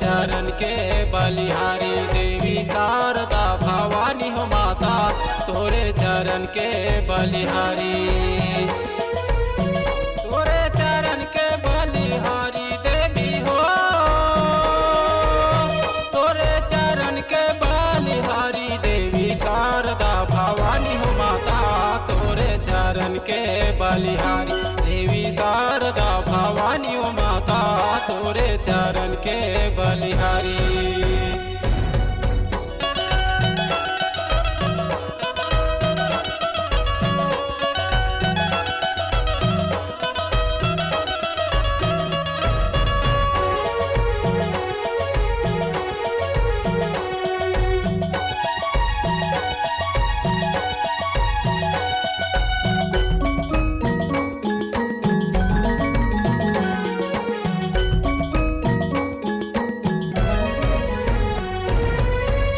चरण के बलिहारी। देवी शारदा भवानी हो माता तोरे चरण के बलिहारी। तोरे चरण के बलिहारी देवी हो, तोरे चरण के बलिहारी। देवी शारदा भवानी हो माता तोरे चरण के बलिहारी। देवी शारदा भवानी हो माता तोरे चरण के बलिहारी।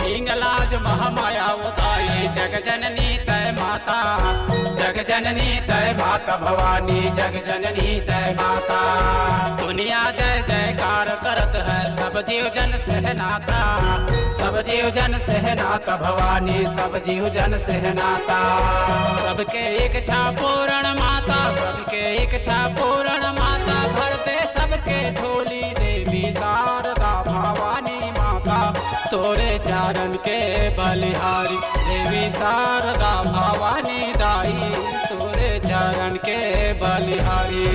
हिंगलाज महामाया उताई जग जननी तय माता। जग जननी तय माता भवानी, जग जननी तय माता। दुनिया जय जयकार करत है सब जीव जन सहनाता। सब जीव जन सहनाता भवानी, सब जीव जन सहनाता। सबके इच्छा पूर्ण माता, सबके इच्छा पूर्ण माता। भरते सबके झोली देवी शारदा भवानी माता तोरे चरण के बलिहारी। देवी शारदा भवानी दाई तोरे चरण के बलिहारी।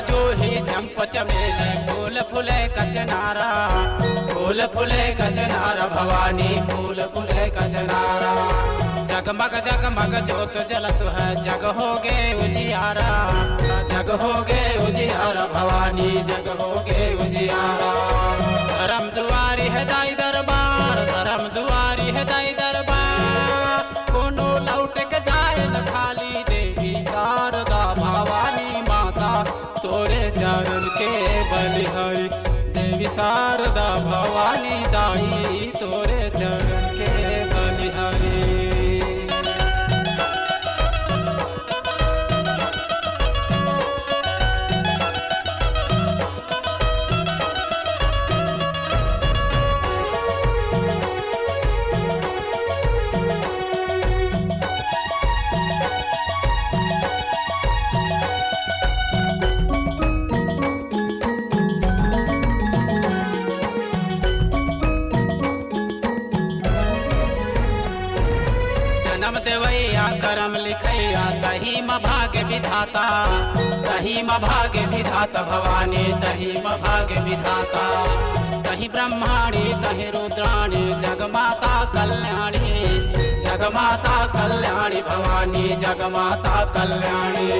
जो ही झंप चमेले फूल फूले कचनारा। फूल फूले कचनारा भवानी, फूल फूले कचनारा। जगमग जगमग जोत जलत है जग हो गे उजियारा। जग हो गे उजियारा भवानी, जग हो गे उजियारा। धर्म दुआरी है दाई दरबार, धर्म दुआरी है दाई दरबार। कोनो लौट के जाए न खाली देवी शारदा भवानी माता तोरे चरण के बलिहारी। देवी शारदा भवानी दाई तोरे चरण के बलिहारी। जन्म देवैया करम लिखैया तही म भाग्य विधाता। तही म भाग्य विधाता भवानी, तही म भाग्य विधाता। तही ब्रह्माणी तही रुद्राणी जगमाता कल्याणी। जगमाता कल्याणी भवानी, जगमाता कल्याणी।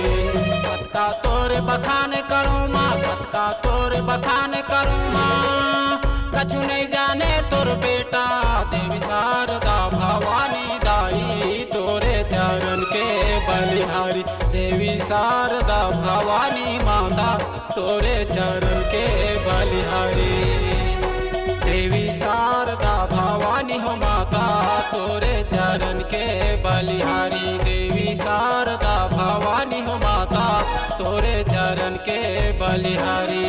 कतका तोर बखान करूँ माँ, कतका तोर बखान करूँ माँ। कछु नहीं जाने तोर बेटा देवी शारदा भवानी दाई तोरे चरण के बलिहारी। देवी शारदा भवानी माता तोरे चरण के बलिहारी। देवी शारदा भवानी हो माता तोरे चरण के बलिहारी। देवी शारदा भवानी हो माता तोरे चरण के बलिहारी।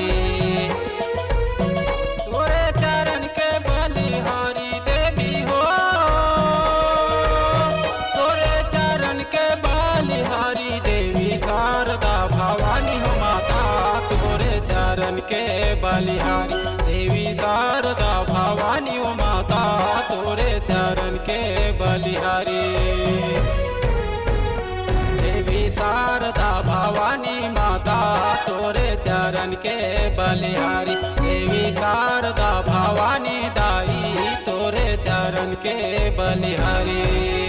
शारदा भवानी हो माता तोरे चरण के बलिहारी। देवी शारदा भवानी हो माता तोरे चरण के बलिहारी। देवी शारदा भवानी माता तोरे चरण के बलिहारी। देवी शारदा भवानी दाई तोरे चरण के बलिहारी।